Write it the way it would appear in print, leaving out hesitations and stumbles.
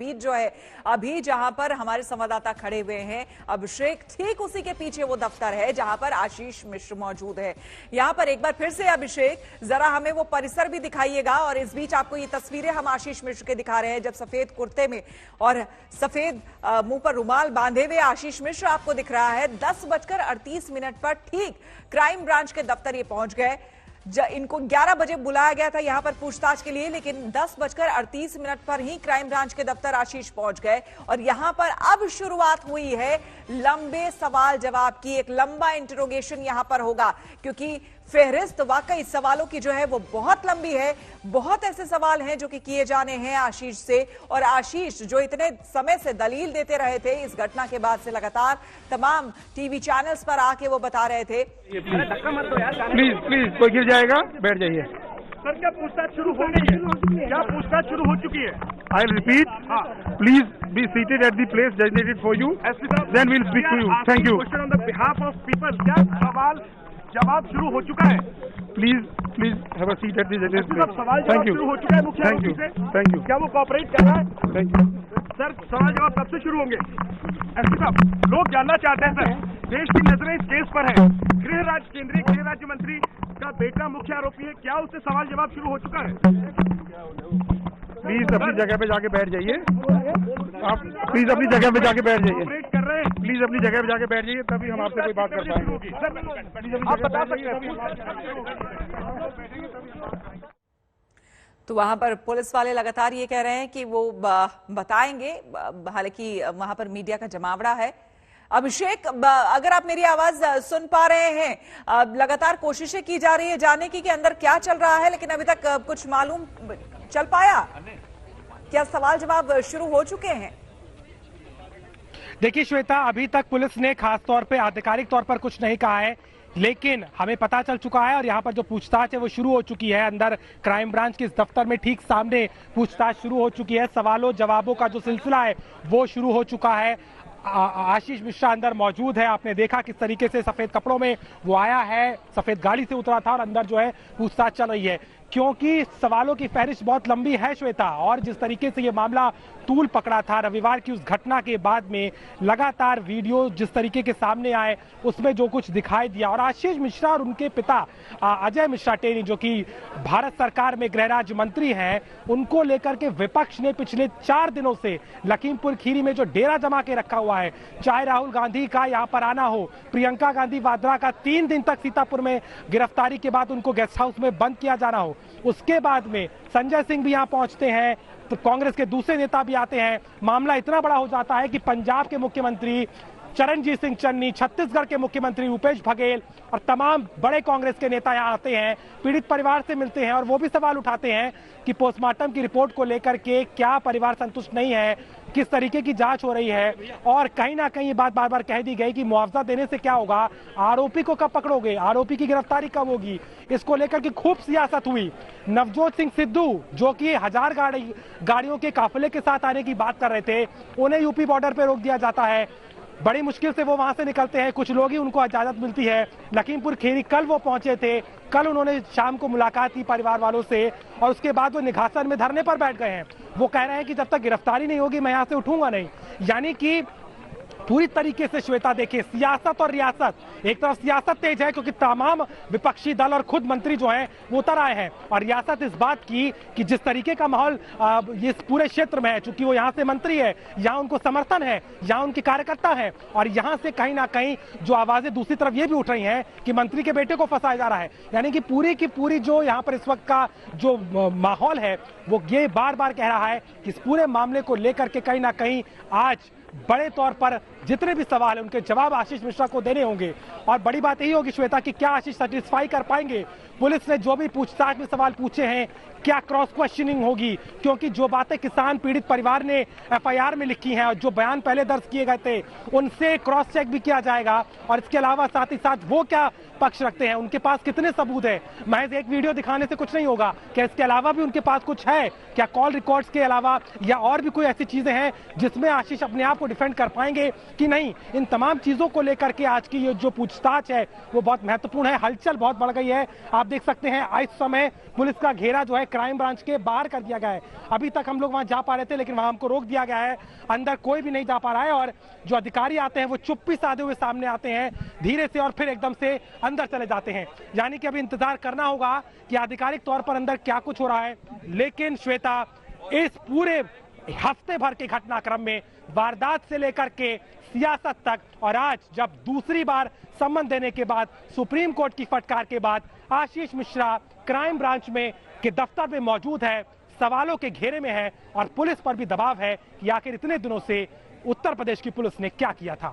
बीच जो है अभी जहां पर हमारे संवाददाता खड़े हुए हैं अभिषेक, ठीक उसी के पीछे वो दफ्तर है जहां पर आशीष मिश्र मौजूद है। यहां पर एक बार फिर से अभिषेक, जरा हमें वो परिसर भी दिखाइएगा और इस बीच आपको ये तस्वीरें हम आशीष मिश्र के दिखा रहे हैं जब सफेद कुर्ते में और सफेद मुंह पर रुमाल बांधे हुए आशीष मिश्र आपको दिख रहा है। 10:38 पर ठीक क्राइम ब्रांच के दफ्तर ये पहुंच गए। इनको 11 बजे बुलाया गया था यहां पर पूछताछ के लिए, लेकिन 10:38 पर ही क्राइम ब्रांच के दफ्तर आशीष पहुंच गए और यहां पर अब शुरुआत हुई है लंबे सवाल जवाब की। एक लंबा इंटरोगेशन यहां पर होगा क्योंकि फेहरिस्त वाकई सवालों की जो है वो बहुत लंबी है। बहुत ऐसे सवाल हैं जो कि किए जाने हैं आशीष से, और आशीष जो इतने समय से दलील देते रहे थे इस घटना के बाद से लगातार तमाम टीवी चैनल्स पर आके वो बता रहे थे। प्लीज प्लीज कोई गिर जाएगा, बैठ जाइए। सर क्या पूछताछ शुरू हो गई है? क्या पूछताछ शुरू हो चुकी है? I repeat, please be seated at the place designated for you, then we'll speak to you. Thank you. Question on the behalf of people, क्या सवाल जवाब शुरू हो चुका है? Please please have a seat at the designated place. सवाल जवाब शुरू हो चुका है मुख्य आरोपी से? Thank you. क्या वो कोऑपरेट कर रहा है? थैंक यू सर, सवाल जवाब कब से शुरू होंगे? एसपी साहब, लोग जानना चाहते हैं सर, देश की नजरें इस केस पर है। केंद्रीय गृह राज्य मंत्री का बेटा मुख्य आरोपी है, क्या उससे सवाल जवाब शुरू हो चुका है? प्लीज अपनी जगह पे जाके बैठ जाइए। आप प्लीज अपनी जगह पे जाके बैठ जाइए। कोऑपरेट कर रहे हैं? प्लीज अपनी जगह पे जाके बैठ जाइए, तभी हम आपसे कोई बात कर पाएंगे। आप बता सकते हैं? तो वहां पर पुलिस वाले लगातार ये कह रहे हैं कि वो बताएंगे, हालांकि वहां पर मीडिया का जमावड़ा है। अभिषेक, अगर आप मेरी आवाज सुन पा रहे हैं, लगातार कोशिशें की जा रही है जानने की कि अंदर क्या चल रहा है, लेकिन अभी तक कुछ मालूम चल पाया? क्या सवाल जवाब शुरू हो चुके हैं? देखिए श्वेता, अभी तक पुलिस ने खास तौर पे आधिकारिक तौर पर कुछ नहीं कहा है, लेकिन हमें पता चल चुका है और यहाँ पर जो पूछताछ है वो शुरू हो चुकी है। अंदर क्राइम ब्रांच के इस दफ्तर में ठीक सामने पूछताछ शुरू हो चुकी है। सवालों जवाबों का जो सिलसिला है वो शुरू हो चुका है। आशीष मिश्रा अंदर मौजूद है। आपने देखा किस तरीके से सफेद कपड़ों में वो आया है, सफेद गाड़ी से उतरा था और अंदर जो है पूछताछ चल रही है, क्योंकि सवालों की फहरिस्त बहुत लंबी है श्वेता। और जिस तरीके से ये मामला तूल पकड़ा था रविवार की उस घटना के बाद में, लगातार वीडियो जिस तरीके के सामने आए उसमें जो कुछ दिखाई दिया, और आशीष मिश्रा और उनके पिता अजय मिश्रा टेनी जो कि भारत सरकार में गृह राज्य मंत्री हैं, उनको लेकर के विपक्ष ने पिछले 4 दिनों से लखीमपुर खीरी में जो डेरा जमा के रखा हुआ है, चाहे राहुल गांधी का यहाँ पर आना हो, प्रियंका गांधी वाड्रा का 3 दिन तक सीतापुर में गिरफ्तारी के बाद उनको गेस्ट हाउस में बंद किया जाना हो, उसके बाद में संजय सिंह भी यहाँ पहुंचते हैं, तो कांग्रेस के दूसरे नेता भी आते हैं। मामला इतना बड़ा हो जाता है कि पंजाब के मुख्यमंत्री चरणजीत सिंह चन्नी, छत्तीसगढ़ के मुख्यमंत्री भूपेश बघेल और तमाम बड़े कांग्रेस के नेता यहाँ आते हैं, पीड़ित परिवार से मिलते हैं और वो भी सवाल उठाते हैं कि पोस्टमार्टम की रिपोर्ट को लेकर के क्या परिवार संतुष्ट नहीं है, किस तरीके की जांच हो रही है, और कहीं ना कहीं ये बात बार बार कह दी गई कि मुआवजा देने से क्या होगा, आरोपी को कब पकड़ोगे, आरोपी की गिरफ्तारी कब होगी। इसको लेकर के खूब सियासत हुई। नवजोत सिंह सिद्धू जो कि 1000 गाड़ियों के काफिले के साथ आने की बात कर रहे थे, उन्हें यूपी बॉर्डर पर रोक दिया जाता है। बड़ी मुश्किल से वो वहां से निकलते हैं, कुछ लोग ही उनको इजाजत मिलती है। लखीमपुर खीरी कल वो पहुंचे थे, कल उन्होंने शाम को मुलाकात की परिवार वालों से और उसके बाद वो निघासन में धरने पर बैठ गए हैं। वो कह रहे हैं कि जब तक गिरफ्तारी नहीं होगी मैं यहां से उठूंगा नहीं। यानी कि पूरी तरीके से श्वेता देखिए, सियासत और रियासत, एक तरफ सियासत तेज है क्योंकि तमाम विपक्षी दल और खुद मंत्री जो हैं वो उतर आए हैं, और रियासत इस बात की कि जिस तरीके का माहौल इस पूरे क्षेत्र में है, चूंकि वो यहाँ से मंत्री है, यहाँ उनको समर्थन है, यहाँ उनके कार्यकर्ता है, और यहाँ से कहीं ना कहीं जो आवाजें दूसरी तरफ ये भी उठ रही हैं कि मंत्री के बेटे को फंसाया जा रहा है। यानी कि पूरी की पूरी जो यहाँ पर इस वक्त का जो माहौल है वो ये बार बार कह रहा है कि इस पूरे मामले को लेकर के कहीं ना कहीं आज बड़े तौर पर जितने भी सवाल हैं उनके जवाब आशीष मिश्रा को देने होंगे। और बड़ी बात यही होगी श्वेता कि क्या आशीष सेटिस्फाई कर पाएंगे। पुलिस ने जो भी पूछताछ में सवाल पूछे हैं, क्या क्रॉस क्वेश्चनिंग होगी, क्योंकि जो बातें किसान पीड़ित परिवार ने एफआईआर में लिखी हैं और जो बयान पहले दर्ज किए गए थे उनसे क्रॉस चेक भी किया जाएगा, और इसके अलावा साथ ही साथ वो क्या पक्ष रखते हैं, उनके पास कितने सबूत है। महज एक वीडियो दिखाने से कुछ नहीं होगा, क्या इसके अलावा भी उनके पास कुछ है, क्या कॉल रिकॉर्ड्स के अलावा या और भी कोई ऐसी चीजें हैं जिसमें आशीष अपने आप को डिफेंड कर पाएंगे कि नहीं, इन तमाम चीजों को लेकर के आज की ये जो पूछताछ है वो बहुत महत्वपूर्ण है। हलचल बहुत बढ़ गई है। आप देख सकते हैं इस समय पुलिस का घेरा जो है क्राइम ब्रांच के बाहर कर दिया गया है। अभी तक हम लोग वहां जा पा रहे थे, लेकिन वहां हमको रोक दिया गया है। अंदर कोई भी नहीं जा पा रहा है और जो अधिकारी आते हैं वो चुप्पी साधे हुए सामने आते हैं धीरे से और फिर एकदम से अंदर चले जाते हैं। यानी कि अभी इंतजार करना होगा कि आधिकारिक तौर पर अंदर क्या कुछ हो रहा है। लेकिन श्वेता, इस पूरे हफ्ते भर के घटनाक्रम में वारदात से लेकर के सियासत तक और आज जब दूसरी बार सम्मन देने के बाद सुप्रीम कोर्ट की फटकार के बाद आशीष मिश्रा क्राइम ब्रांच में के दफ्तर में मौजूद है, सवालों के घेरे में है और पुलिस पर भी दबाव है कि आखिर इतने दिनों से उत्तर प्रदेश की पुलिस ने क्या किया था।